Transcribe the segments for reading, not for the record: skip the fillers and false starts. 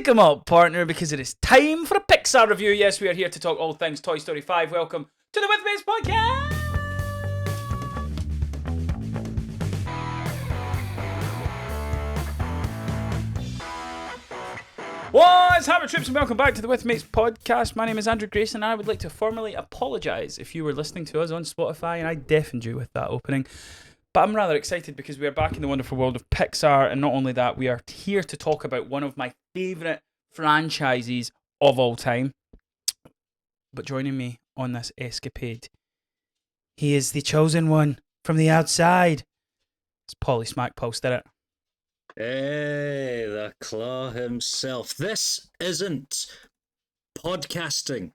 Pick 'em up, partner, because it is time for a Pixar review. Yes, we are here to talk all things Toy Story 5. Welcome to the With Mates podcast. What's happening, troops, and welcome back to the With Mates podcast. My name is Andrew Grayson, and I would like to formally apologise if you were listening to us on Spotify and I deafened you with that opening. But I'm rather excited because we are back in the wonderful world of Pixar, and not only that, we are here to talk about one of my favourite franchises of all time. But joining me on this escapade, he is the chosen one from the outside. It's Polly Smackpulse, did it? Hey, the Claw himself. This isn't podcasting.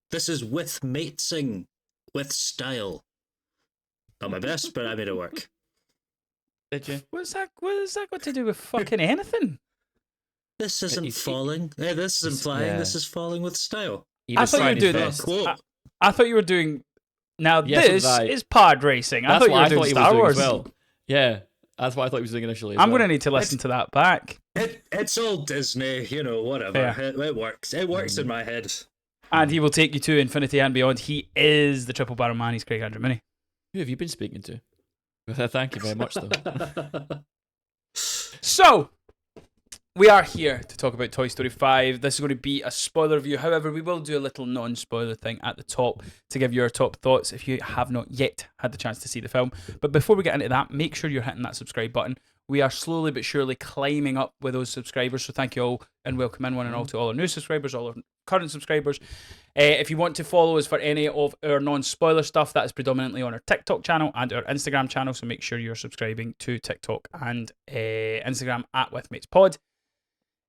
This is with matesing, with style. Not my best, but I made it work. Did you? What has that got to do with fucking anything? This isn't falling. This isn't flying. Yeah. This is falling with style. I thought you were doing this. I thought you were doing. Now Yes, this is pod racing. I That's thought you what were I doing thought he Star was doing Wars. as well. Yeah, that's what I thought he was doing initially. I'm going to need to listen to that back. It's all Disney, whatever. Yeah. It works. It works in my head. And he will take you to infinity and beyond. He is the triple barrel man. He's Craig Andrew Minnie. Who have you been speaking to? Thank you very much, though. So, we are here to talk about Toy Story 5. This is going to be a spoiler review. However, we will do a little non-spoiler thing at the top to give you our top thoughts if you have not yet had the chance to see the film. But before we get into that, make sure you're hitting that subscribe button. We are slowly but surely climbing up with those subscribers, so thank you all and welcome in one and all to all our new subscribers, all our current subscribers. If you want to follow us for any of our non-spoiler stuff, that is predominantly on our TikTok channel and our Instagram channel, so make sure you're subscribing to TikTok and Instagram at WithMatesPod.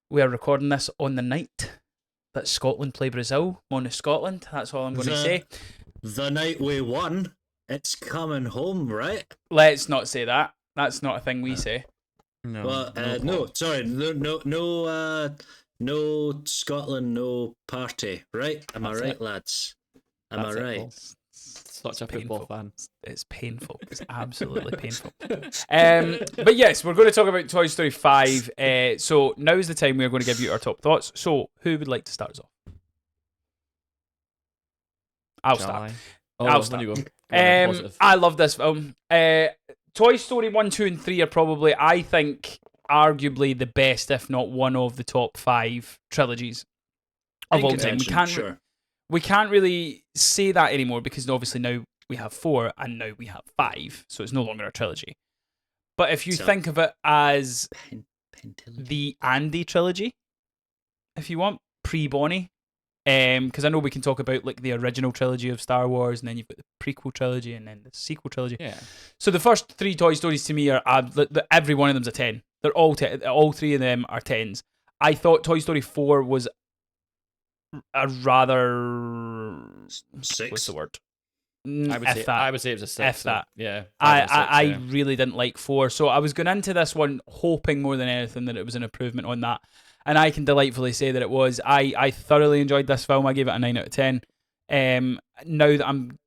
We are recording this on the night that Scotland play Brazil. Mona Scotland, that's all I'm going to say. The night we won, it's coming home, right? Let's not say that. That's not a thing we say. No, Well, no, sorry, no Scotland, no party, right? Am I That's right, it. lads? Am That's I it, right? Paul. Such a football fan. It's painful. It's absolutely painful. But yes, we're going to talk about Toy Story 5. So now is the time we're going to give you our top thoughts. So who would like to start us off? I'll start. I'll start. You go. Go on, positive. I love this film. Toy Story 1, 2, and 3 are probably, I think, arguably the best, if not one of the top 5 trilogies of all time. We can't really say that anymore because obviously now we have 4 and now we have 5, so it's no longer a trilogy. But if you think of it as the Andy trilogy, if you want, pre-Bonnie, because I know we can talk about like the original trilogy of Star Wars, and then you've got the prequel trilogy, and then the sequel trilogy. Yeah. So the first 3 Toy Stories to me are every one of them's a 10. They're all 3 of them are 10s. I thought Toy Story 4 was a rather 6. What's the word? I would say it was a 6. F that. Yeah. I really didn't like 4, so I was going into this one hoping more than anything that it was an improvement on that. And I can delightfully say that it was. I thoroughly enjoyed this film. I gave it a 9 out of 10. Now that I'm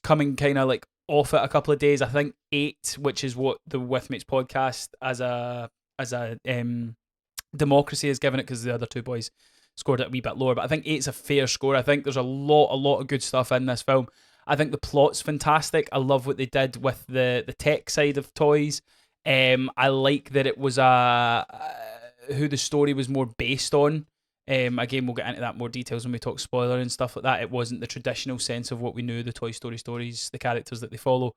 coming kind of like off it a couple of days, I think 8, which is what the With Mates podcast as a democracy has given it, because the other 2 boys scored it a wee bit lower. But I think 8's a fair score. I think there's a lot of good stuff in this film. I think the plot's fantastic. I love what they did with the tech side of toys. I like that it was who the story was more based on. Again, we'll get into that more details when we talk spoiler and stuff like that. It wasn't the traditional sense of what we knew the Toy Story stories, the characters that they follow.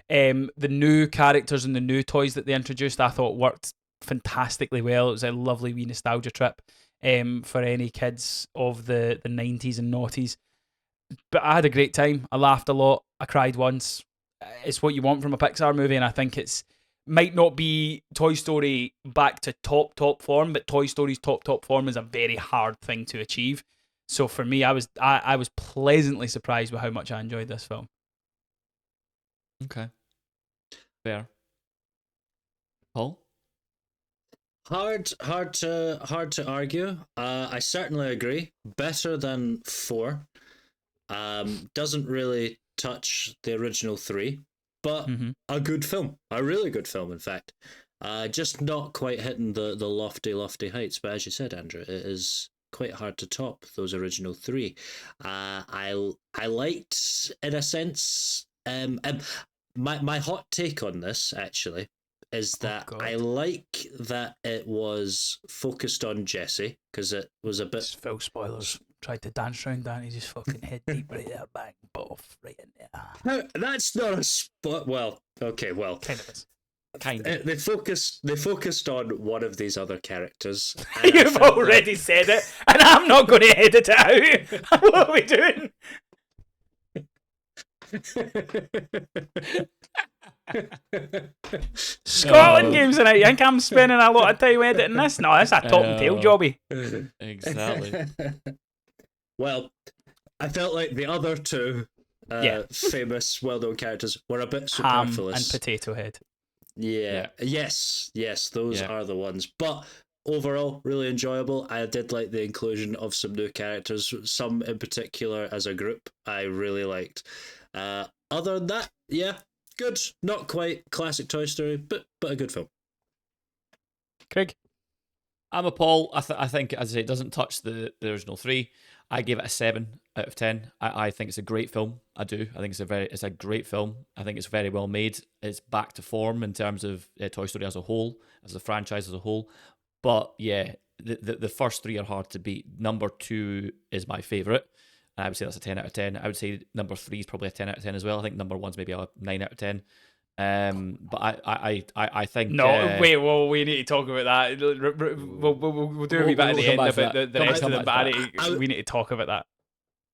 The new characters and the new toys that they introduced, I thought worked fantastically well. It was a lovely wee nostalgia trip for any kids of the 90s and noughties. But I had a great time. I laughed a lot. I cried once. It's what you want from a Pixar movie, and I think it's might not be Toy Story back to top form, but Toy Story's top form is a very hard thing to achieve. So for me, I was pleasantly surprised with how much I enjoyed this film. Okay. Fair. Paul? Hard to argue. I certainly agree. Better than 4. Doesn't really touch the original 3, but a good film, a really good film, in fact. Just not quite hitting the lofty heights. But as you said, Andrew, it is quite hard to top those original three. I liked, in a sense, my hot take on this actually is that I like that it was focused on Jessie, because it was a bit. Just full spoilers. Tried to dance around that and he just fucking head deep right there, bang, boff, right in there. That's not a spot. Well, okay, well, Kind of is. Kind of. They focused on one of these other characters. and I You've felt already said it, and I'm not going to edit it out. What are we doing? Scotland games tonight. You think I'm spending a lot of time editing this? No, that's a top and tail jobby. Exactly. Well, I felt like the other two famous, well-known characters were a bit Ham superfluous. and Potato Head. Yeah. Yes, those are the ones. But overall, really enjoyable. I did like the inclusion of some new characters, some in particular as a group I really liked. Other than that, yeah, good. Not quite classic Toy Story, but a good film. Craig? I'm a Paul. I think, as I say, it doesn't touch the original three. I gave it a 7 out of 10. I think it's a great film. I do. I think it's a great film. I think it's very well made. It's back to form in terms of Toy Story as a whole, as a franchise as a whole. But yeah, the first three are hard to beat. Number 2 is my favourite. I would say that's a 10 out of 10. I would say number 3 is probably a 10 out of 10 as well. I think number 1's maybe a 9 out of 10. But I think wait. Well, we need to talk about that. We'll do a wee bit at the end about the rest of them. But we need to talk about that.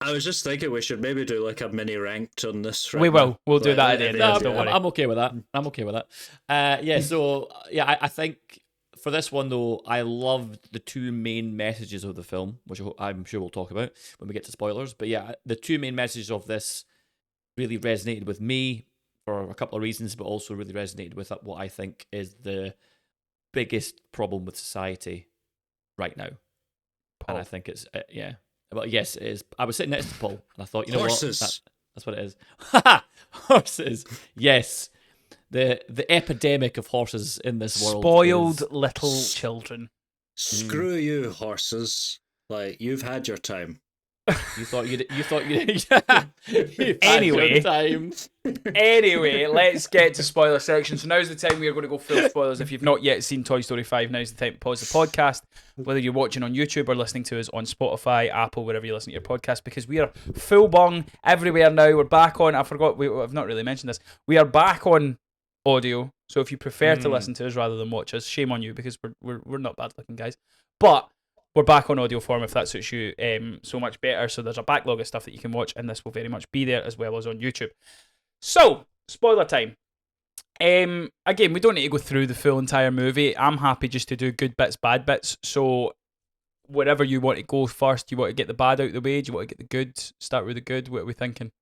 I was just thinking we should maybe do like a mini ranked on this. Right we will. Now. We'll do that at the end. No, Don't worry. I'm okay with that. I think for this one though, I loved the two main messages of the film, which I'm sure we'll talk about when we get to spoilers. But yeah, the two main messages of this really resonated with me for a couple of reasons, but also really resonated with what I think is the biggest problem with society right now. Paul. And I think it's, Well, yes, it is. I was sitting next to Paul, and I thought, you know Horses. what? That's what it is. Horses. Yes. The epidemic of horses in this world. Spoiled little children. Screw you, horses. Like, you've had your time. You thought you'd Anyway. time. Anyway, let's get to spoiler section. So now's the time we are going to go full spoilers. If you've not yet seen Toy Story 5, now's the time to pause the podcast, whether you're watching on YouTube or listening to us on Spotify, Apple, wherever you listen to your podcast, because we are full bung everywhere now. We're back on, I've not really mentioned this, we are back on audio. So if you prefer to listen to us rather than watch us, shame on you, because we're not bad looking guys. But we're back on audio form if that suits you so much better. So there's a backlog of stuff that you can watch, and this will very much be there as well as on YouTube. So, spoiler time. Again, we don't need to go through the full entire movie. I'm happy just to do good bits, bad bits. So, wherever you want to go first, you want to get the bad out of the way? Do you want to get the good? Start with the good? What are we thinking?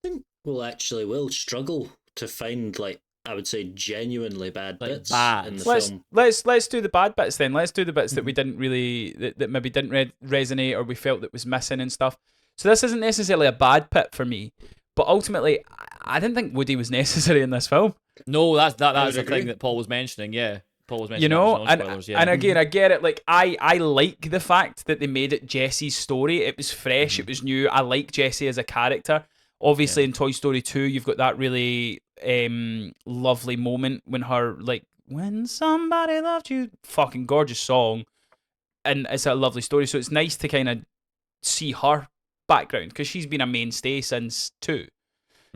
I think we'll struggle to find, like, I would say genuinely bad bits in the film. Let's do the bad bits then. Let's do the bits that we didn't really, that maybe didn't resonate or we felt that was missing and stuff. So this isn't necessarily a bad bit for me, but ultimately, I didn't think Woody was necessary in this film. No, that's the thing that Paul was mentioning. Yeah, Paul was mentioning. You know, spoilers, and again, I get it. Like I like the fact that they made it Jessie's story. It was fresh. It was new. I like Jessie as a character. Obviously, in Toy Story 2, you've got that really lovely moment when her, like, when somebody loved you, fucking gorgeous song, and it's a lovely story. So it's nice to kind of see her background, because she's been a mainstay since 2.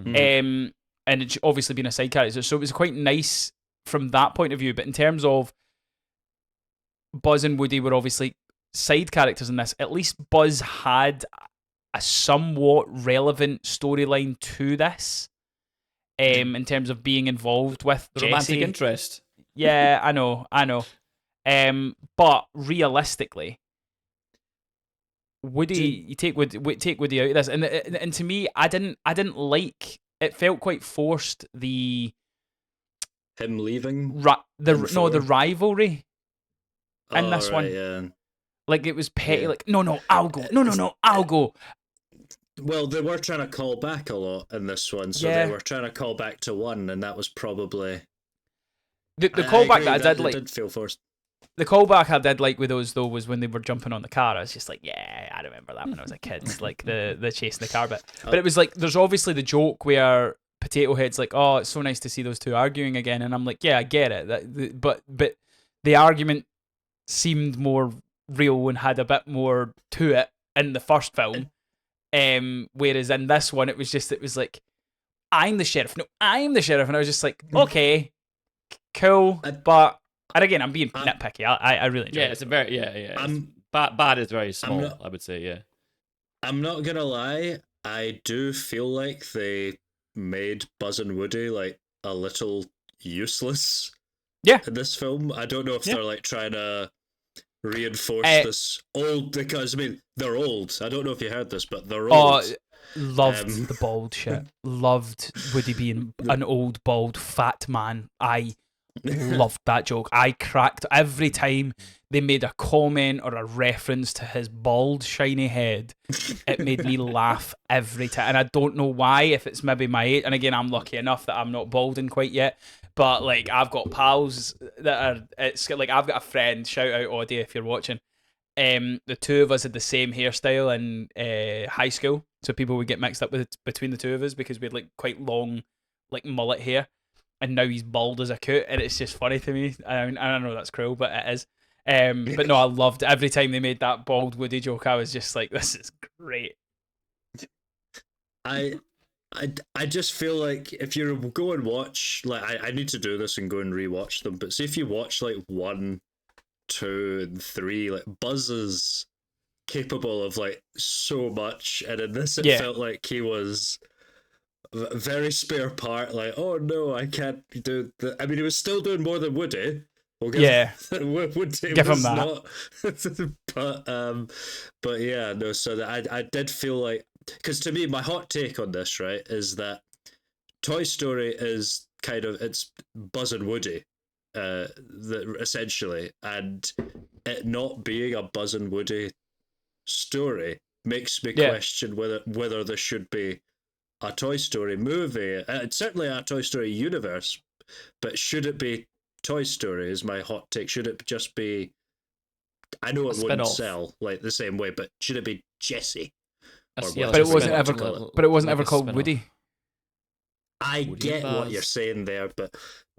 And it's obviously been a side character, so it was quite nice from that point of view. But in terms of Buzz and Woody were obviously side characters in this, at least Buzz had a somewhat relevant storyline to this, in terms of being involved with the Jessie. romantic interest. Yeah, I know. But realistically, Woody, you take Woody out of this, and to me, I didn't like. It felt quite forced. Him leaving. The rivalry in this one. Yeah. Like, it was petty. Yeah. Like, no, I'll go. No, I'll go. Well, they were trying to call back a lot in this one, so they were trying to call back to 1, and that was probably The I callback agree, that I did it like, did feel forced. the callback I did like with those though was when they were jumping on the car. I was just like, yeah, I remember that when I was a kid, like the chasing the car bit. But it was like, there's obviously the joke where Potato Head's like, oh, it's so nice to see those two arguing again, and I'm like, yeah, I get it. But the argument seemed more real and had a bit more to it in the first film. Whereas in this one, it was like, I'm the sheriff. No, I'm the sheriff, and I was just like, okay, cool, but. And again, I'm being nitpicky. I really enjoy it. It's a very bad is very small. I would say, yeah. I'm not gonna lie. I do feel like they made Buzz and Woody like a little useless. Yeah. In this film, I don't know if they're like trying to reinforce this old, because I mean they're old. I don't know if you heard this, but they're old. Loved the bald shit. Loved Woody being an old bald fat man. I loved that joke. I cracked every time they made a comment or a reference to his bald, shiny head. It made me laugh every time. And I don't know why, if it's maybe my age. And again, I'm lucky enough that I'm not balding quite yet. But like, I've got pals that are, it's like, I've got a friend, shout out Audie if you're watching. The two of us had the same hairstyle in high school. So people would get mixed up with it between the two of us because we had like quite long, like mullet hair. And now he's bald as a coot, and it's just funny to me. I know that's cruel, but it is. But no, I loved it. Every time they made that bald Woody joke, I was just like, this is great. I just feel like if you go and watch, like, I need to do this and go and rewatch them, but see if you watch like 1, 2, and 3, like Buzz is capable of like so much, and in this it felt like he was very spare part, like, oh no, I can't do the. I mean, he was still doing more than Woody. Woody give him that. But yeah, no. So I did feel like, because to me, my hot take on this, right, is that Toy Story is kind of, it's Buzz and Woody, essentially, and it not being a Buzz and Woody story makes me question whether there should be a Toy Story movie. It's certainly a Toy Story universe, but should it be Toy Story is my hot take. Should it just be, I know it wouldn't sell like the same way, but should it be Jessie? But it wasn't ever called Woody. I get what you're saying there, but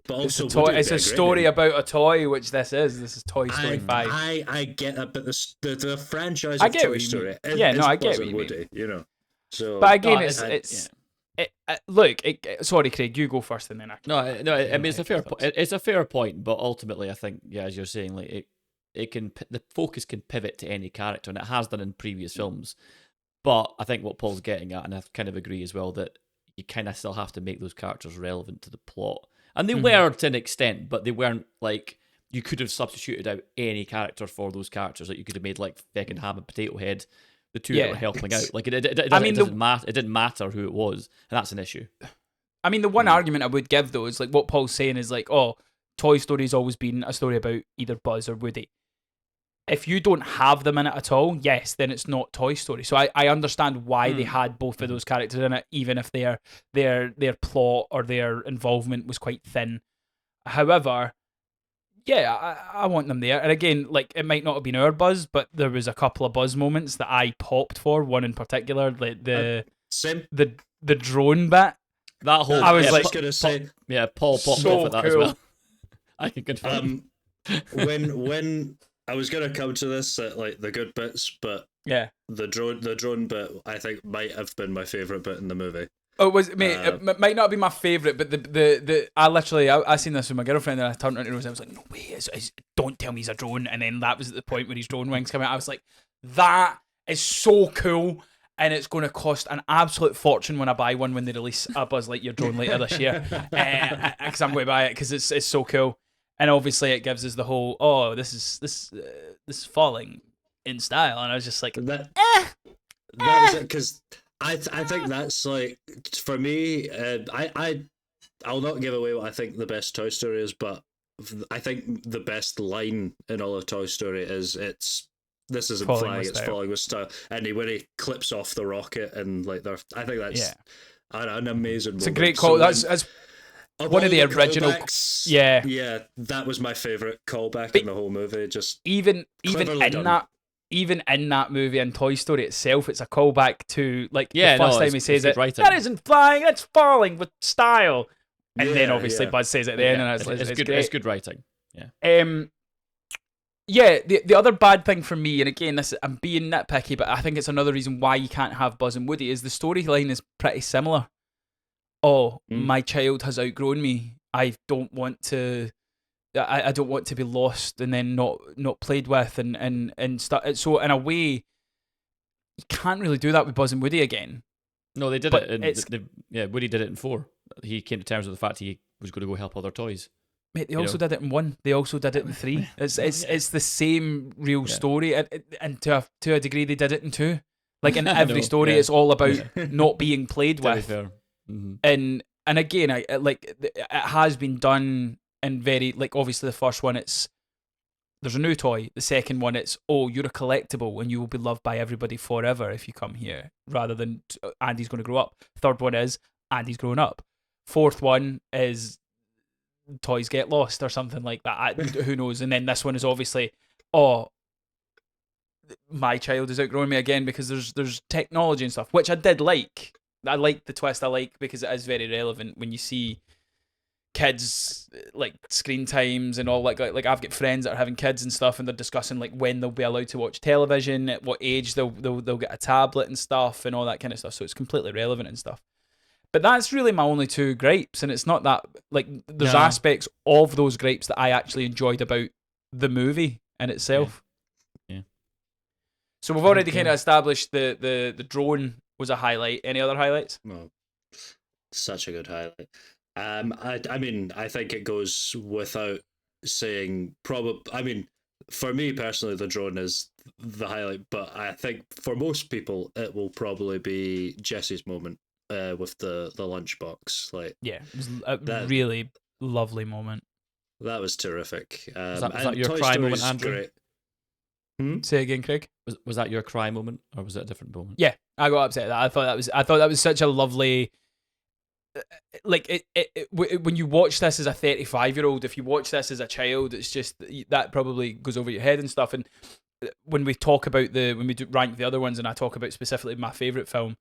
also it's a story about a toy, which this is Toy Story 5. I get that, but the franchise of Toy Story, I get what you Woody, mean. You know. So, but again, look, sorry, Craig, you go first, and then I. I mean, it's a fair point, but ultimately, I think, as you're saying, like the focus can pivot to any character, and it has done in previous films. But I think what Paul's getting at, and I kind of agree as well, that you kind of still have to make those characters relevant to the plot, and they were to an extent, but they weren't like, you could have substituted out any character for those characters. Like you could have made like fucking Ham and Potato Head. The two that were helping out, like it didn't matter who it was, and that's an issue. I mean, the one argument I would give though is like what Paul's saying is like, oh, Toy Story's always been a story about either Buzz or Woody. If you don't have them in it at all, yes, then it's not Toy Story. So I understand why they had both of those characters in it, even if their plot or their involvement was quite thin. However, yeah, I want them there. And again, like, it might not have been our Buzz, but there was a couple of Buzz moments that I popped for. One in particular, like the drone bit. That whole, I was gonna say, Paul popped so off at that cool as well. I can confirm. When I was gonna come to this at like the good bits, but the drone bit I think might have been my favourite bit in the movie. Oh, it might not be my favourite, but I seen this with my girlfriend, and I turned around to her and I was like, no way, don't tell me he's a drone. And then that was at the point where his drone wings come out. I was like, that is so cool, and it's going to cost an absolute fortune when I buy one when they release a Buzz Lightyear drone later this year, because I'm going to buy it because it's so cool. And obviously it gives us the whole, oh, this is falling in style, and I was just like, that was it, because I think that's like, for me, I'll not give away what I think the best Toy Story is, but I think the best line in all of Toy Story is this isn't flying, it's falling with style. And when he clips off the rocket and like I think that's an amazing moment. It's a great call. one of the original. Callbacks, Yeah, yeah, that was my favorite callback But in the whole movie. Just even cleverly in done. even in that movie and Toy Story itself, it's a callback to like Yeah, the first no, time it's he says good it. writing. That isn't flying, it's falling with style. And then Yeah, obviously yeah. Buzz says it then, Yeah, and it's good. great. It's good writing. Yeah. Yeah, the other bad thing for me, and again, this I'm being nitpicky, but I think it's another reason why you can't have Buzz and Woody, is the storyline is pretty similar. Oh, my child has outgrown me. I don't want to. I don't want to be lost and then not played with and stuff. So in a way, you can't really do that with Buzz and Woody again. No, they did But it. it's Woody did it in 4. He came to terms with the fact he was going to go help other toys. Mate, they also did it in 1. They also did it in 3. It's the same real story, and to a degree, they did it in 2. Like in every story, it's all about not being played To be with. fair. Mm-hmm. And again, it has been done in very like obviously the first one there's a new toy. The second one it's you're a collectible and you will be loved by everybody forever if you come here, rather than Andy's going to grow up. Third one is Andy's growing up. Fourth one is toys get lost or something like that. Who knows? And then this one is obviously, my child is outgrowing me again, because there's technology and stuff, which I did like. I like the twist. I like because it is very relevant when you see kids like screen times and all like I've got friends that are having kids and stuff, and they're discussing like when they'll be allowed to watch television, at what age they'll get a tablet and stuff and all that kind of stuff. So it's completely relevant and stuff. But that's really my only 2 gripes, and it's not that like there's aspects of those gripes that I actually enjoyed about the movie in itself. Yeah. So we've already kind of established the drone was a highlight. Any other highlights? No, such a good highlight. I mean, I think it goes without saying. I mean, for me personally, the drone is the highlight. But I think for most people, it will probably be Jessie's moment with the lunchbox. Like, yeah, it was a really lovely moment. That was terrific. Was that your cry moment, Andrew? Say again, Craig. Was that your cry moment, or was it a different moment? Yeah, I got upset at that. I thought that was such a lovely. Like when you watch this as a 35-year-old, if you watch this as a child, it's just that probably goes over your head and stuff. And when we talk about when we do rank the other ones, and I talk about specifically my favorite film,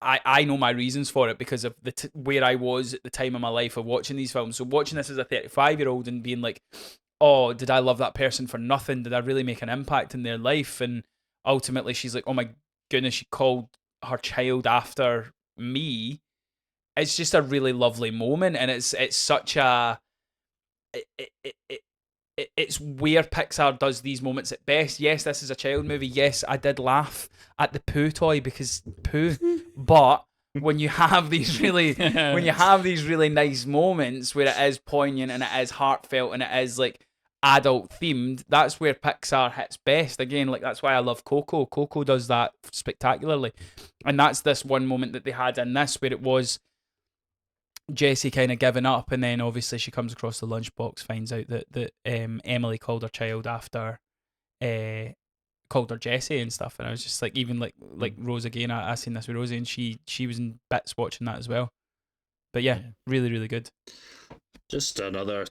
I know my reasons for it because of where I was at the time of my life of watching these films. So watching this as a 35-year-old and being like, oh, did I love that person for nothing? Did I really make an impact in their life? And ultimately, she's like, oh my goodness, she called her child after me. It's just a really lovely moment, and it's such a it's where Pixar does these moments at best. Yes, this is a child movie. Yes, I did laugh at the poo toy because poo, but when you have these really nice moments where it is poignant and it is heartfelt and it is like adult themed, that's where Pixar hits best. Again, like that's why I love Coco. Coco does that spectacularly, and that's this one moment that they had in this where it was Jessie kind of giving up, and then obviously she comes across the lunchbox, finds out that Emily called her child after called her Jessie and stuff, and I was just like, even like Rose again, I seen this with Rosie, and she was in bits watching that as well. But yeah, really, really good. Just another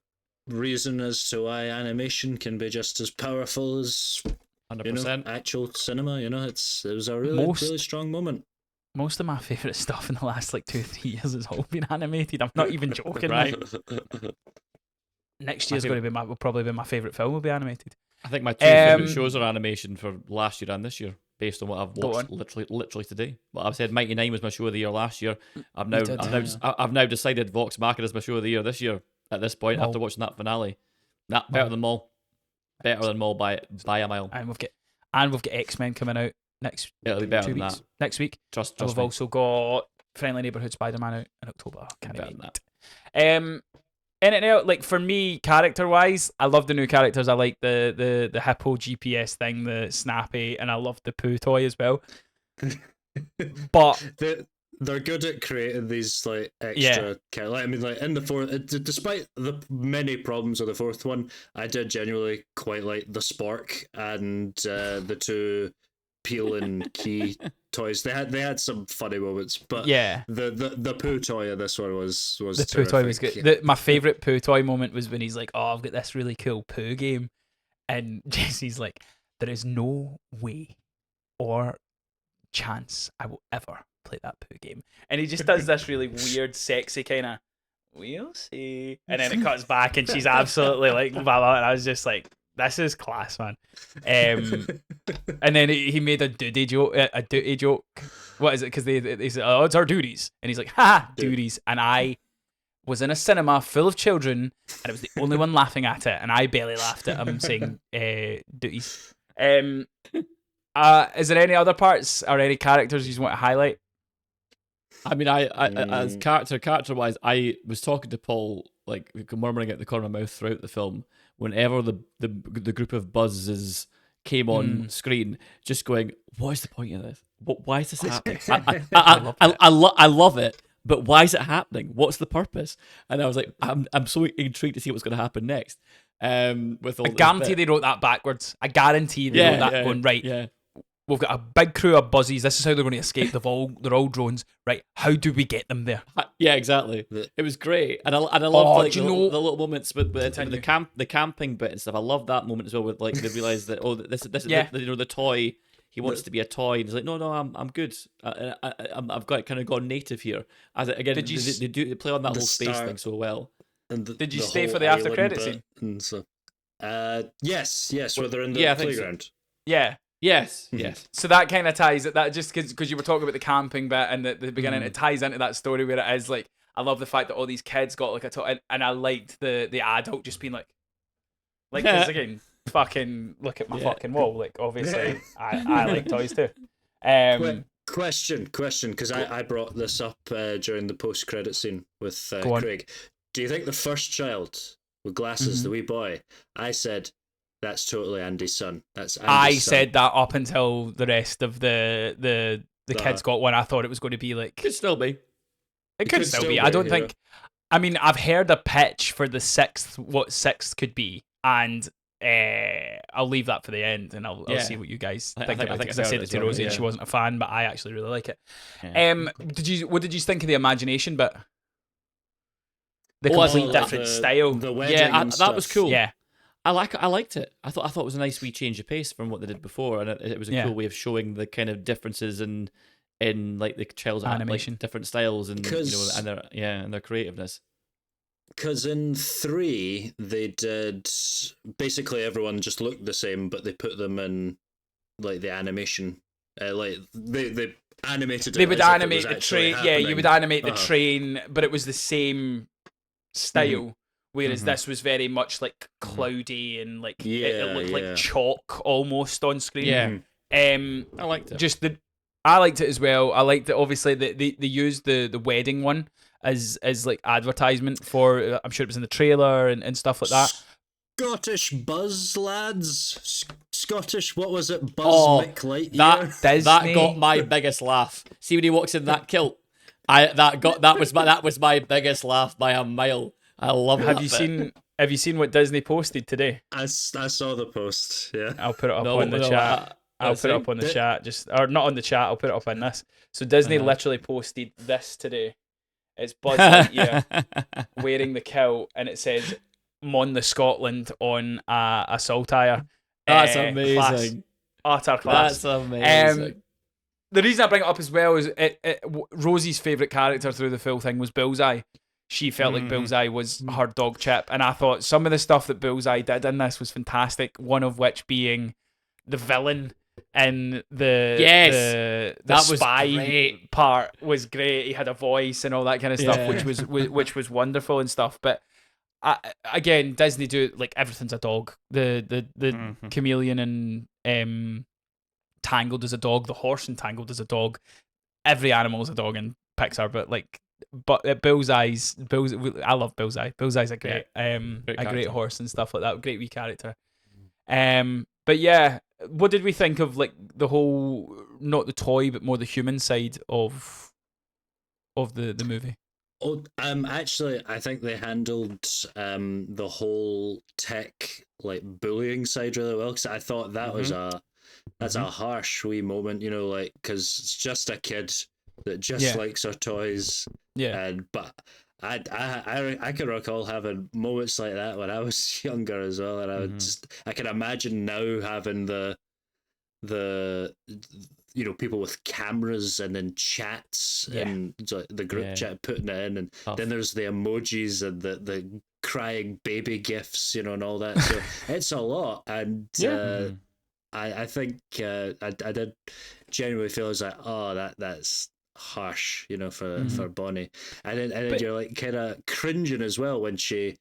reason as to why animation can be just as powerful as 100%. Actual cinema. It was a really strong moment. Most of my favourite stuff in the last 2-3 years has all been animated. I'm not even joking, right? Next year's going to be will probably be my favourite film will be animated. I think my 2 favourite shows are animation for last year and this year, based on what I've watched literally today. But I've said Mighty 9 was my show of the year last year. I've now decided Vox Machina is my show of the year this year. At this point, after watching that finale, better than them all. Better than them all by a mile. And we've got X-Men coming out next. It'll be better 2 than weeks. that. Next week. Trust we've me. also got Friendly Neighborhood Spider-Man out in October. Can't Better wait. than that. Anything else, for me, character-wise, I love the new characters. I like the Hippo GPS thing, the Snappy, and I love the poo toy as well. But they're good at creating these extra. In the fourth, despite the many problems of the fourth one, I did genuinely quite like the Spark and the 2 peel and key toys. They had some funny moments, but Yeah. the poo toy of this one was The poo toy was good. My favourite poo toy moment was when he's like, "Oh, I've got this really cool poo game," and Jesse's like, "There is no way or chance I will ever play that poo game," and he just does this really weird, sexy kind of, "We'll see," and then it cuts back, and she's absolutely like, blah, blah, and I was just like, "This is class, man." And then he made a duty joke. What is it? Because they said, "Oh, it's our duties," and he's like, "Ha, duties," and I was in a cinema full of children, and I was the only one laughing at it, and I barely laughed at him saying duties. Is there any other parts or any characters you want to highlight? I mean, I as character wise, I was talking to Paul, like murmuring out the corner of my mouth throughout the film. Whenever the group of buzzes came on screen, just going, "What is the point of this? Why is this happening?" I love it, but why is it happening? What's the purpose? And I was like, I'm so intrigued to see what's going to happen next. With all, I guarantee they wrote that backwards. I guarantee they wrote that going right. Yeah. We've got a big crew of buzzies. This is how they're going to escape. They're all drones. Right? How do we get them there? Yeah, exactly. It was great, and I loved like the little moments with the camping bit and stuff. I love that moment as well. With like they realize that this is the toy. He wants to be a toy, and he's like, no, I'm good. I've kind of gone native here. As again, they play on that whole space thing so well. And did you stay for the after credit scene? And so, yes, where they're in the playground. So. Yeah. Yes. So that kind of ties it. That just because you were talking about the camping bit and the beginning, it ties into that story where it is like, I love the fact that all these kids got like a toy, and I liked the adult just being like, because again, fucking look at my fucking wall. Like obviously, I like toys too. Question, because I brought this up during the post credit scene with Craig. Do you think the first child with glasses, the wee boy? I said. That's totally Andy's son. That's Andy's son. Said that up until the rest of the kids got one. I thought it was going to be like... Could still be. It could still be. I don't think... I mean, I've heard a pitch for the what sixth could be, and I'll leave that for the end, and I'll see what you guys think about it. Because I said it to Rosie and she wasn't a fan, but I actually really like it. Yeah. What did you think of the imagination bit? The complete different style. The wedding and stuff. That was cool. Yeah. I liked it. I thought it was a nice wee change of pace from what they did before, and it was a cool way of showing the kind of differences in like the child's animation, like, different styles, and and their creativeness. Because in 3 they did basically everyone just looked the same, but they put them in like the animation, like they animated. They would animate the train. Yeah, you would animate the train, but it was the same style. Whereas this was very much like cloudy and like it looked like chalk almost on screen. Yeah, I liked it. I liked it as well. I liked it. Obviously, they used the wedding one as like advertisement for. I'm sure it was in the trailer and stuff like that. Scottish Buzz lads. Scottish. What was it? Buzz McLightyear. That got my biggest laugh. See when he walks in that kilt. That was my biggest laugh by a mile. I love it. Have you seen what Disney posted today? I saw the post. Yeah, I'll put it up on the chat. I'll put it up on the chat. Or not on the chat. I'll put it up on this. So Disney literally posted this today. It's Buzz Lightyear wearing the kilt, and it says "Mon the Scotland" on a saltire. That's amazing. Utter class. That's amazing. The reason I bring it up as well is Rosie's favourite character through the full thing was Bullseye. She felt like Bullseye was her dog chip, and I thought some of the stuff that Bullseye did in this was fantastic. One of which being the villain and the spy part was great. He had a voice and all that kind of stuff, which was wonderful and stuff. But again, Disney do like everything's a dog. The chameleon and Tangled is a dog. The horse in Tangled is a dog. Every animal is a dog in Pixar, but Bullseye, I love Bullseye. Bullseye's a great horse and stuff like that. Great wee character. But yeah, what did we think of like the whole, not the toy, but more the human side of the movie? Oh, actually, I think they handled the whole tech like bullying side really well, because I thought that was a a harsh wee moment, you know, like because it's just a kid that just likes her toys, but I can recall having moments like that when I was younger as well, and I can imagine now having the people with cameras and then chats and the group chat putting it in, and then there's the emojis and the crying baby gifs, and all that. So it's a lot, and I think I did genuinely feel as like, oh, that's harsh, for Bonnie, and then you're like kind of cringing as well when she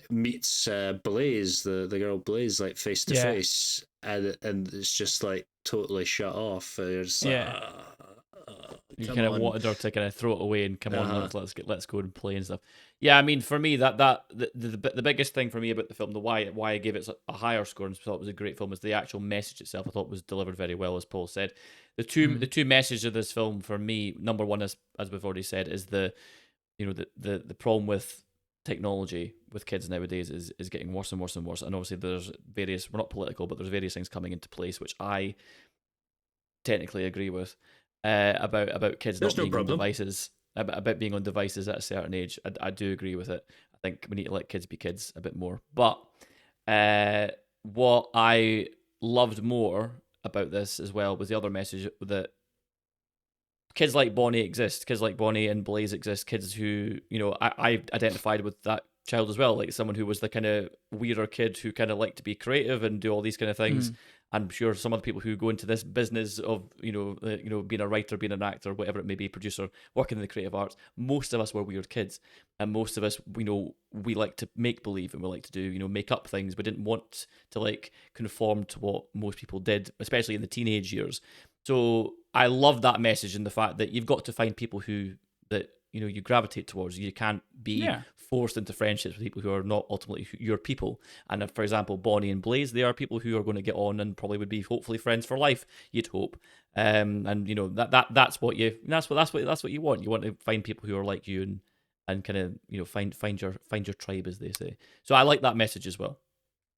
meets Blaze, the girl Blaze, like face to face, and it's just like totally shut off. It's you kind of wanted her to kind of throw it away and come on, let's go and play and stuff. Yeah, I mean, for me, the biggest thing for me about the film, why I gave it a higher score and thought it was a great film, is the actual message itself. I thought was delivered very well, as Paul said. The two messages of this film for me, number one, as we've already said, is the problem with technology with kids nowadays is getting worse and worse and worse. And obviously there's various, we're not political, but there's various things coming into place which I technically agree with, about kids not being on devices, about being on devices at a certain age. I do agree with it. I think we need to let kids be kids a bit more. But what I loved more about this as well was the other message that kids like Bonnie exist, kids like Bonnie and Blaze exist, kids who, I identified with that child as well, like someone who was the kind of weirder kid who kind of liked to be creative and do all these kind of things. I'm sure some of the people who go into this business of, being a writer, being an actor, whatever it may be, producer, working in the creative arts, most of us were weird kids. And most of us, we like to make believe and we like to do, make up things. We didn't want to like conform to what most people did, especially in the teenage years. So I love that message and the fact that you've got to find people that you gravitate towards. You can't be forced into friendships with people who are not ultimately your people. And if, for example, Bonnie and Blaze, they are people who are going to get on and probably would be hopefully friends for life, you'd hope. And that's what you want. You want to find people who are like you and kind of find your tribe, as they say. So I like that message as well.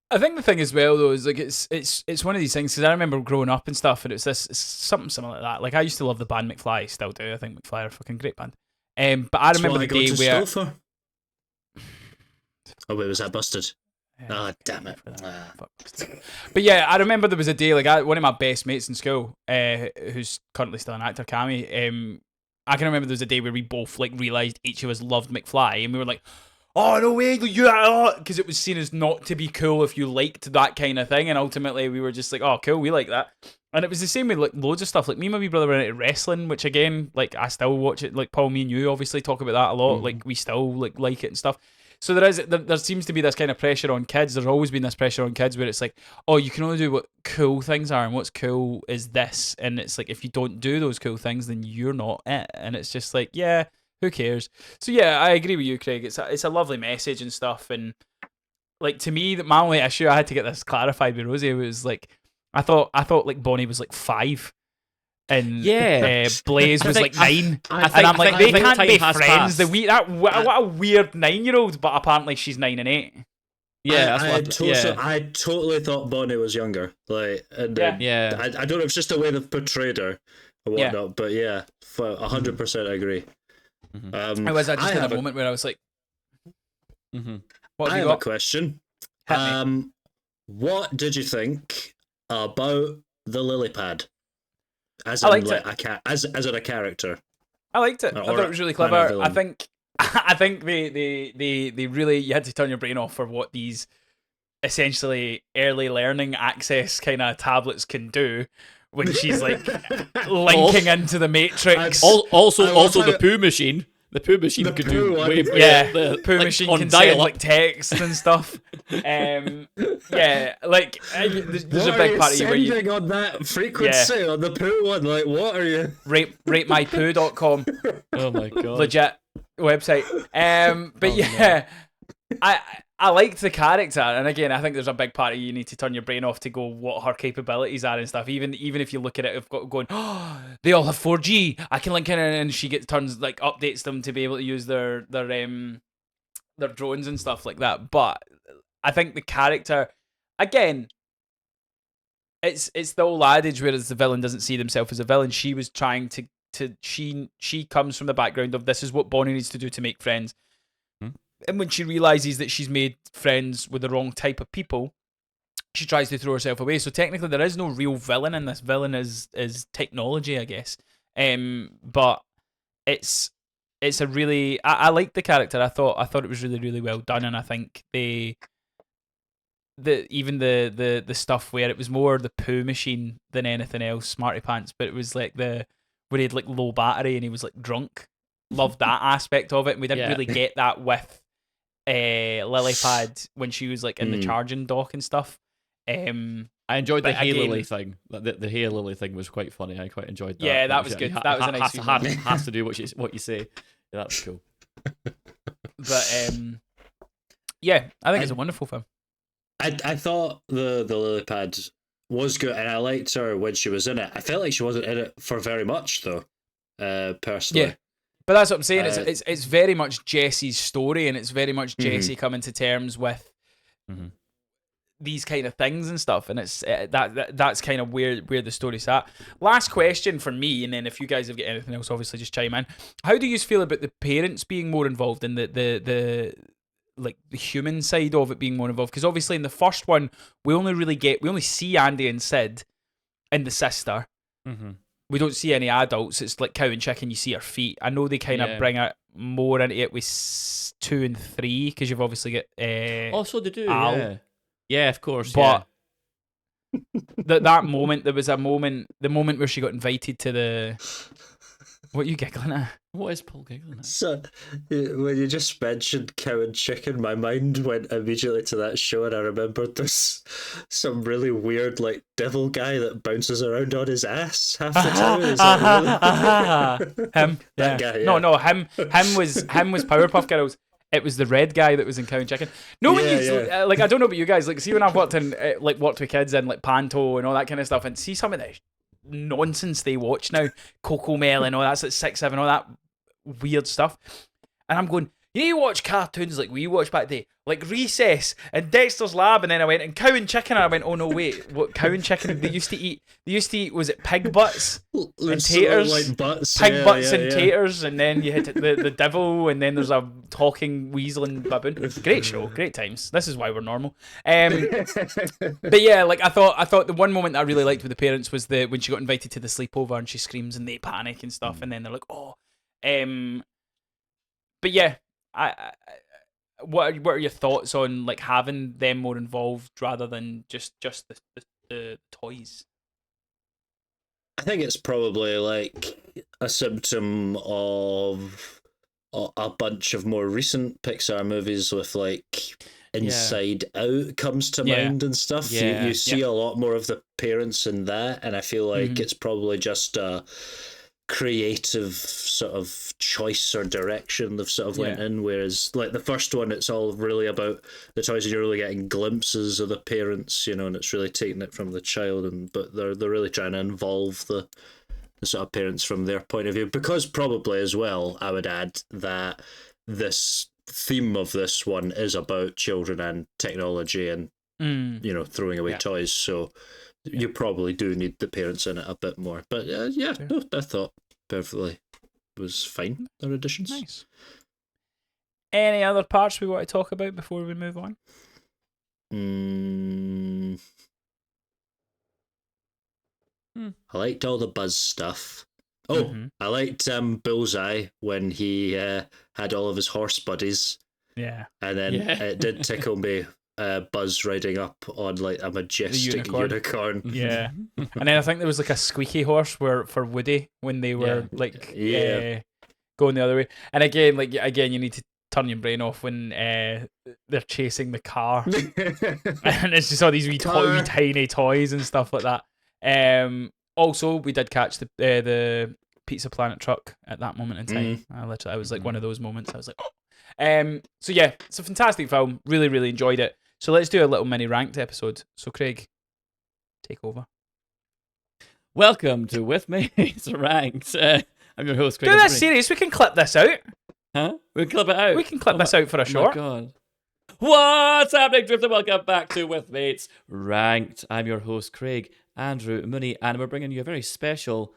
I think the thing as well, though, is like it's one of these things, because I remember growing up and stuff, and it's something similar like that. Like, I used to love the band McFly, I still do. I think McFly are a fucking great band. But I remember the day where. Oh wait, was that busted? Yeah, damn it! But yeah, I remember there was a day, like, one of my best mates in school, who's currently still an actor, Cammy. I can remember there was a day where we both like realised each of us loved McFly, and we were like, oh, no way, because it was seen as not to be cool if you liked that kind of thing, and ultimately we were just like, oh, cool, we like that. And it was the same with like loads of stuff. Like, me and my wee brother were into wrestling, which again, like, I still watch it. Like, Paul, me and you obviously talk about that a lot. Like, we still like it and stuff. So there seems to be this kind of pressure on kids. There's always been this pressure on kids where it's like, oh, you can only do what cool things are, and what's cool is this. And it's like, if you don't do those cool things, then you're not it. And it's just like, yeah, who cares? So yeah, I agree with you, Craig. It's a lovely message and stuff. And like, to me, my only issue, I had to get this clarified with Rosie, was like, I thought like Bonnie was like 5. And Blaze was like 9, and I'm like, they can't be friends. What a weird 9-year-old, but apparently she's 9 and 8. Yeah, I totally thought Bonnie was younger. Like, and I don't know if it's just the way they've portrayed her or whatnot, but yeah, 100% agree. I was just in a moment where I was like, what have you got? A question. What did you think about the lily pad? As in, like, as in a character. I liked it. I thought it was really clever. I think they really, you had to turn your brain off for what these essentially early learning access kind of tablets can do when she's like linking into the Matrix. Also the poo machine. The poo machine could do way better. Yeah, the poo machine can send like text and stuff. Yeah, like, there's a big part of you where you on that frequency on the poo one. Like, what are you? Ratemypoo.com. Oh my god, legit website. But I liked the character, and again, I think there's a big part of you need to turn your brain off to go what her capabilities are and stuff. Even if you look at it, going, oh, they all have 4G. I can link in, and she updates them to be able to use their drones and stuff like that. But I think the character, again, it's the old adage, whereas the villain doesn't see themselves as a villain. She was trying to she comes from the background of this is what Bonnie needs to do to make friends. And when she realizes that she's made friends with the wrong type of people, she tries to throw herself away. So technically there is no real villain in this. Villain is technology, I guess. But it's a really I liked the character. I thought it was really, really well done, and I think the stuff where it was more the poo machine than anything else, Smarty Pants, but it was like where he had like low battery and he was like drunk. Loved that aspect of it. And we didn't really get that with Lilypad when she was like in the charging dock and stuff. I enjoyed the Hey Lily thing. The Hey Lily thing was quite funny. I quite enjoyed that. Yeah, that was good. That was a nice has to do what you say. Yeah, that was cool. But yeah, I think it's a wonderful film. I thought the Lilypad was good, and I liked her when she was in it. I felt like she wasn't in it for very much, though. Personally, yeah. But that's what I'm saying. It's very much Jessie's story, and it's very much Jessie coming to terms with these kind of things and stuff. And it's that's kind of where the story's at. Last question for me, and then if you guys have got anything else, obviously just chime in. How do you feel about the parents being more involved in the like the human side of it being more involved? Because obviously in the first one we only see Andy and Sid and the sister. We don't see any adults. It's like cow and chicken. You see her feet. I know they kind of bring it more into it with 2 and 3 because you've obviously got also they do Al. Yeah, of course. But that moment, there was the moment where she got invited to the. What are you giggling at? What is Paul giggling at? So, when you just mentioned cow and chicken, my mind went immediately to that show, and I remembered there's some really weird, like, devil guy that bounces around on his ass half the time. Is that really... Him, that guy, No, him was Powerpuff Girls. It was the red guy that was in Cow and Chicken. No, like I don't know about you guys. Like, see when I've worked with kids in like Panto and all that kind of stuff, and see some of the nonsense they watch now, Coco Melon, all that's like 6, 7, all that weird stuff, and I'm going, you need to watch cartoons like we watched back then, like Recess and Dexter's Lab, and then I went and Cow and Chicken, and I went, oh no wait, what Cow and Chicken? They used to eat, was it pig butts and taters, like butts. Pig butts and taters, and then you hit the devil, and then there's a talking weasel and baboon. Great show, great times. This is why we're normal. But yeah, like I thought the one moment that I really liked with the parents was when she got invited to the sleepover and she screams and they panic and stuff, and then they're like, oh, but yeah, what are your thoughts on like having them more involved rather than just the toys? I think it's probably like a symptom of a bunch of more recent Pixar movies with like Inside Out comes to mind and stuff. You see a lot more of the parents in that, and I feel like it's probably just a creative sort of choice or direction they've sort of went in, whereas like the first one, it's all really about the toys and you're really getting glimpses of the parents, you know, and it's really taking it from the child, but they're really trying to involve the sort of parents from their point of view, because probably as well I would add that this theme of this one is about children and technology and you know, throwing away toys, so you probably do need the parents in it a bit more. But no, I thought perfectly was fine, their additions. Nice. Any other parts we want to talk about before we move on? I liked all the Buzz stuff. Oh, I liked Bullseye when he had all of his horse buddies. Yeah. And then it did tickle me, Buzz riding up on like a majestic unicorn. Yeah. And then I think there was like a squeaky horse for Woody when they were going the other way. And again, you need to turn your brain off when they're chasing the car. And it's just all these wee tiny toys and stuff like that. Also, we did catch the Pizza Planet truck at that moment in time. I was like one of those moments. I was like, oh. So yeah, it's a fantastic film. Really, really enjoyed it. So let's do a little mini ranked episode. So Craig, take over. Welcome to With Me. It's ranked. I'm your host, Craig. Do this serious. We can clip this out. Huh? We can clip it out. We can clip this out for a short. Oh my God. What's happening, Drifter? Welcome back to With Mates Ranked. I'm your host, Craig Andrew Mooney, and we're bringing you a very special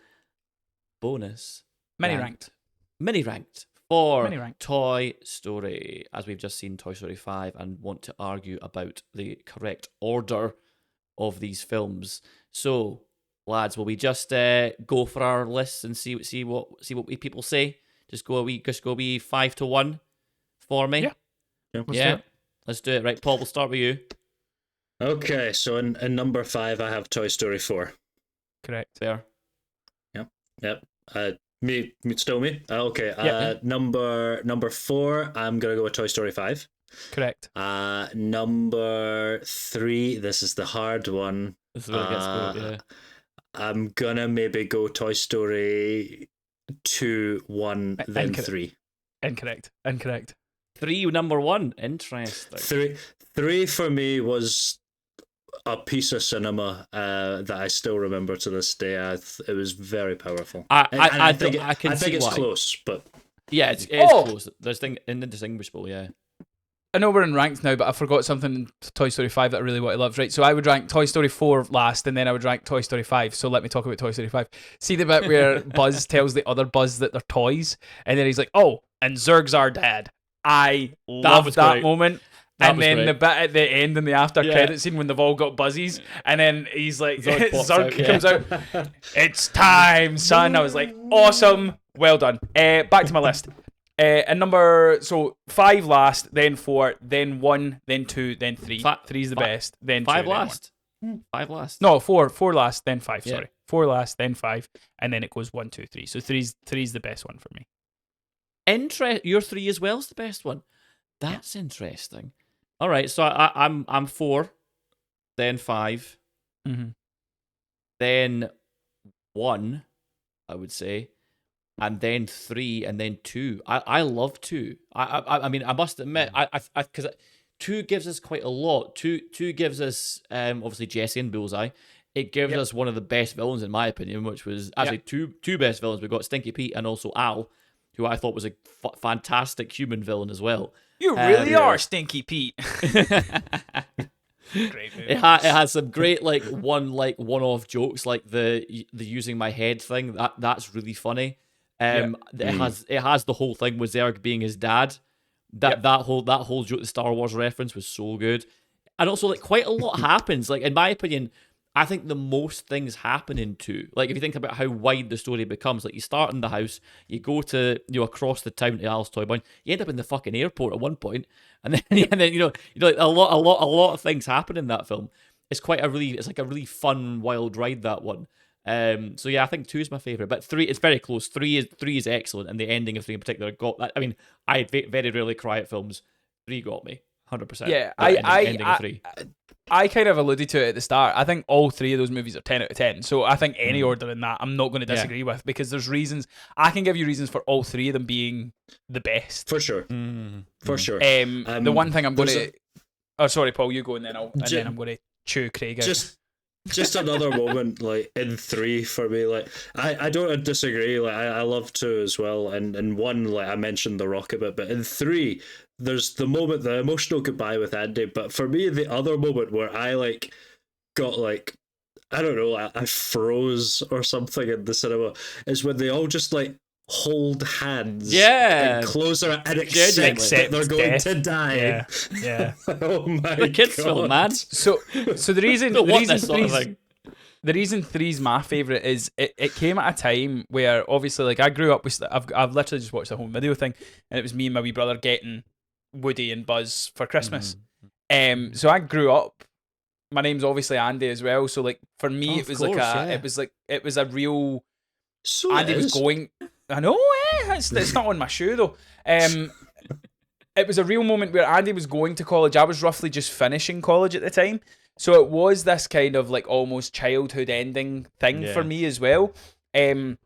bonus Mini ranked for Mini ranked. Toy Story, as we've just seen Toy Story 5 and want to argue about the correct order of these films. So, lads, will we just go for our lists and see what we people say? Just go a wee 5-1 for me. Yeah. Let's do it. Right, Paul, we'll start with you. Okay, so in number 5, I have Toy Story 4. Correct. There. Yep. Me. Okay. Yeah. Number 4, I'm gonna go with Toy Story 5. Correct. Number 3, this is the hard one. This is where it gets good, yeah. I'm gonna maybe go Toy Story 2, 1, then Incorrect. 3. Incorrect. 3, number 1. Interesting. Three for me was a piece of cinema that I still remember to this day. It was very powerful. I think it's why. close, but Yeah, it's close. There's thing indistinguishable, yeah. I know we're in ranked now, but I forgot something in Toy Story 5 that I really want to love. Right, so I would rank Toy Story 4 last, and then I would rank Toy Story 5. So let me talk about Toy Story 5. See the bit where Buzz tells the other Buzz that they're toys, and then he's like, "Oh, and Zurg's our dad." I love that great. moment. That And was then great. the bit at the end in the after Yeah. credit scene when they've all got buzzies, and then he's like, Zurg pops Zurg out, yeah. comes out, "It's time, son." I was like, awesome, well done. Back to my list. And number 5 last, then 4, then 1, then 2, then 3. 3's the best. Then 5 2, then 1. last. 5 last. No, 4 last, then 5. Yeah. Sorry, 4 last, then 5, and then it goes 1, 2, 3. So 3's the best one for me. Your 3 as well is the best one. That's interesting. All right, so I'm 4, then 5, Mm-hmm. then 1, I would say, and then 3, and then 2. I love 2. I mean, I must admit, because 2 gives us quite a lot. 2 gives us obviously Jessie and Bullseye. It gives us one of the best villains in my opinion, which was actually two best villains. We've got Stinky Pete and also Al, who I thought was a fantastic human villain as well. You really are Stinky Pete. Great movie. It has some great one-off jokes, like the using my head thing. That's really funny. It has the whole thing with Zurg being his dad. That whole joke, the Star Wars reference was so good. And also, like, quite a lot happens. Like, in my opinion, I think the most things happen in 2. Like, if you think about how wide the story becomes, like, you start in the house, you go to, across the town to Alice Toy Barn, you end up in the fucking airport at one point, and then like a lot of things happen in that film. It's a really fun, wild ride, that one. So yeah, I think 2 is my favorite, but 3, it's very close. 3 is excellent, and the ending of 3 in particular got that. I mean, I very rarely cry at films. 3 got me 100%. Yeah, ending of 3. I kind of alluded to it at the start. I think all 3 of those movies are 10 out of 10. So I think any order in that, I'm not going to disagree with, because there's reasons. I can give you reasons for all 3 of them being the best. for sure. For sure. The one thing I'm going there's to... Oh, sorry, Paul, you go, and then I'm going to chew Craig out. Just another moment, like, in 3 for me. Like, I don't disagree. Like, I love 2 as well, and 1, like, I mentioned the rock a bit, but in 3, there's the moment, the emotional goodbye with Andy. But for me, the other moment where I got I don't know, I froze or something in the cinema is when they all just hold hands, and close their and accept that they're going to die. Yeah. Oh my The kids god! film, man. So the reason Don't want this sort of thing. The reason 3's my favourite is it came at a time where obviously, like, I grew up with, I've literally just watched the home video thing, and it was me and my wee brother getting Woody and Buzz for Christmas. So I grew up. My name's obviously Andy as well. So, like, for me, it was it was a real. So Andy was going. I know, it's not on my shoe though. It was a real moment where Andy was going to college. I was roughly just finishing college at the time. So it was this kind of like almost childhood ending thing for me as well. And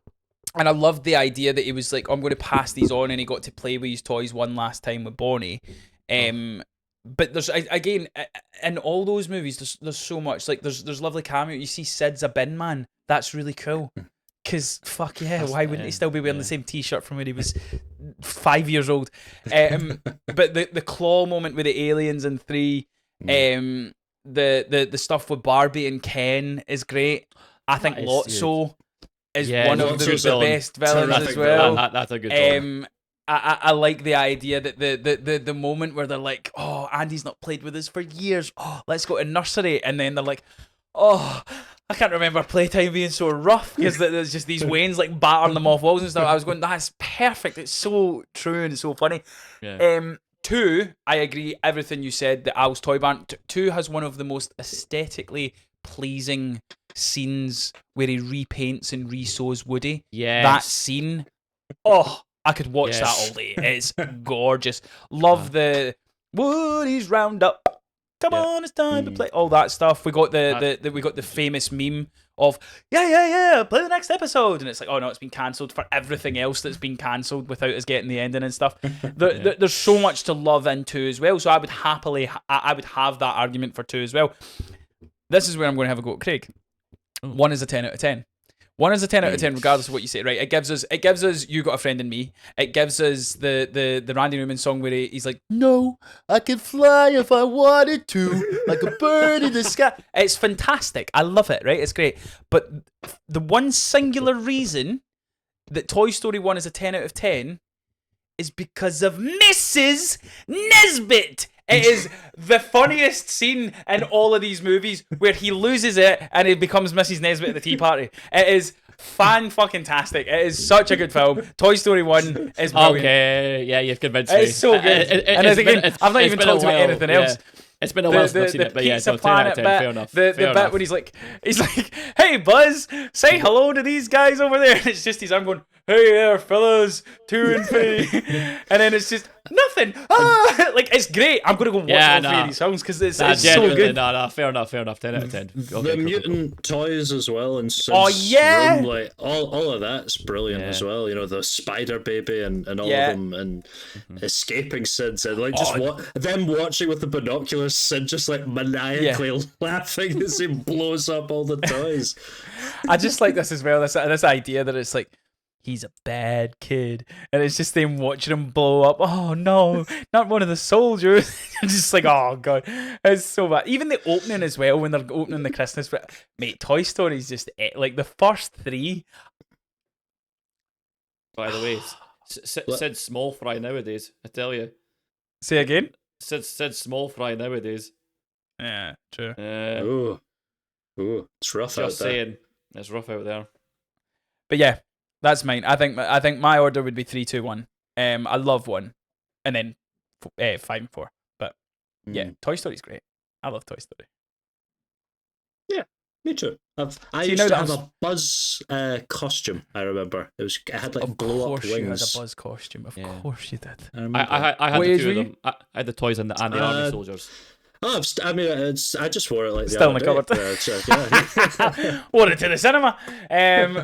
I loved the idea that he was like, I'm going to pass these on, and he got to play with his toys one last time with Bonnie. But there's, again, in all those movies, there's so much. Like, there's lovely cameo. You see Sid's a bin man. That's really cool. Because, fuck yeah, why wouldn't he still be wearing the same t-shirt from when he was 5 years old. But the claw moment with the aliens in 3, the stuff with Barbie and Ken is great. I think Lotso is one of the best villains as well. That's a good one. I like the idea that the moment where they're like, oh, Andy's not played with us for years. Oh, let's go to nursery. And then they're like, oh, I can't remember playtime being so rough, because there's just these Waynes like battering them off walls and stuff. I was going, that's perfect. It's so true and it's so funny. Yeah. 2, I agree everything you said. The Al's Toy Barn. 2 has one of the most aesthetically pleasing scenes where he repaints and resews Woody. Yes. That scene. Oh, I could watch that all day. It's gorgeous. Love the Woody's Roundup. Come on, it's time to play. All that stuff. We got the famous meme of yeah, play the next episode, and it's like, oh no, it's been cancelled for everything else that's been cancelled without us getting the ending and stuff. There's so much to love in 2 as well. So I would happily, I would have that argument for 2 as well. This is where I'm going to have a go at Craig. 1 is a 10 out of 10. 1 is a 10 out of 10, regardless of what you say, right? It gives us You Got a Friend in Me. It gives us the Randy Newman song where he's like, no, I could fly if I wanted to, like a bird in the sky. It's fantastic. I love it, right? It's great. But the one singular reason that Toy Story 1 is a 10 out of 10 is because of Mrs. Nesbit. It is the funniest scene in all of these movies, where he loses it and it becomes Mrs. Nesbit at the tea party. It is fan-fucking-tastic. It is such a good film. Toy Story 1 is brilliant. Okay, yeah, you've convinced me. It's so good. And again, I've not even talked about anything else. It's been a while since I've seen it, but yeah, Pizza Planet bit, fair enough. The bit when he's like, hey Buzz, say hello to these guys over there. And it's just his arm going, hey there, fellas, to infinity. And then it's just nothing. Like, it's great. I'm gonna go watch all 3 of these songs because it's so good. No, fair enough. 10 out of 10. The mutant toys as well, and room, like all of that's brilliant as well. You know, the Spider Baby and all of them, and escaping Sid's, and like just them watching with the binoculars, Sid just like maniacally laughing as he blows up all the toys. I just like this as well. This idea that it's like, he's a bad kid, and it's just them watching him blow up. Oh no, not one of the soldiers. Just like, oh god, it's so bad. Even the opening as well, when they're opening the Christmas, mate, Toy Story's just like the first 3. By the way, Sid's small fry nowadays, I tell you. Say again? Sid's small fry nowadays. Yeah, true. Ooh, it's rough out there. Just saying, it's rough out there. But yeah, that's mine. I think my order would be 3, 2, 1. I love 1, and then 5 and 4. But yeah, Toy Story's great. I love Toy Story. Yeah, me too. I used to have a Buzz costume. I remember it had like blow up wings. You had a Buzz costume. Of course you did. I had the 2 of them. I had the toys and the Army soldiers. Oh, I just wore it like still in the cupboard. Wore it to the cinema.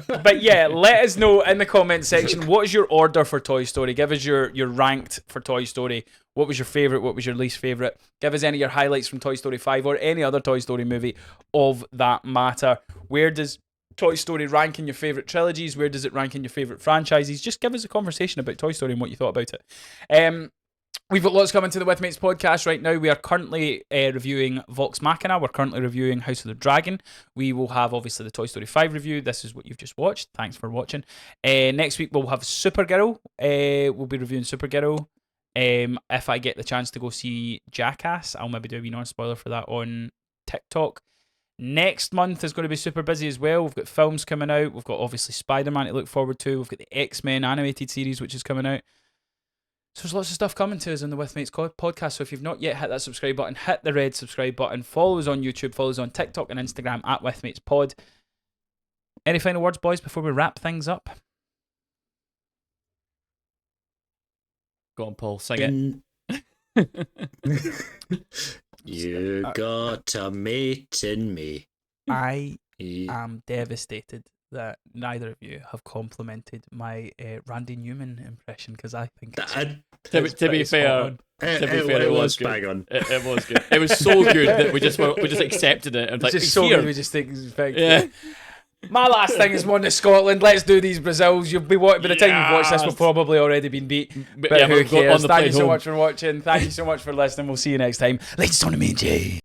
But yeah, let us know in the comment section, what is your order for Toy Story? Give us your ranked for Toy Story. What was your favourite? What was your least favourite? Give us any of your highlights from Toy Story 5 or any other Toy Story movie of that matter. Where does Toy Story rank in your favourite trilogies? Where does it rank in your favourite franchises? Just give us a conversation about Toy Story and what you thought about it. We've got lots coming to the With Mates podcast right now. We are currently reviewing Vox Machina. We're currently reviewing House of the Dragon. We will have, obviously, the Toy Story 5 review. This is what you've just watched. Thanks for watching. Next week, we'll have Supergirl. We'll be reviewing Supergirl. If I get the chance to go see Jackass, I'll maybe do a wee non-spoiler for that on TikTok. Next month is going to be super busy as well. We've got films coming out. We've got, obviously, Spider-Man to look forward to. We've got the X-Men animated series, which is coming out. So there's lots of stuff coming to us on the With Mates podcast. So if you've not yet hit that subscribe button, hit the red subscribe button. Follow us on YouTube. Follow us on TikTok and Instagram at With Mates Pod. Any final words, boys, before we wrap things up? Go on, Paul. Sing it. You got a mate in me. I am devastated that neither of you have complimented my Randy Newman impression, because I think to be fair, it was good. Bang on. It was good. It was so good that we just accepted it and it's like, just so good we just think it's yeah. My last thing is one to Scotland. Let's do these Brazils. You'll be by the time you've watched this, we'll probably already been beat. But yeah, who we'll go on cares? the Thank plane you so home. much for watching. Thank you so much for listening. We'll see you next time. Latest on the main J.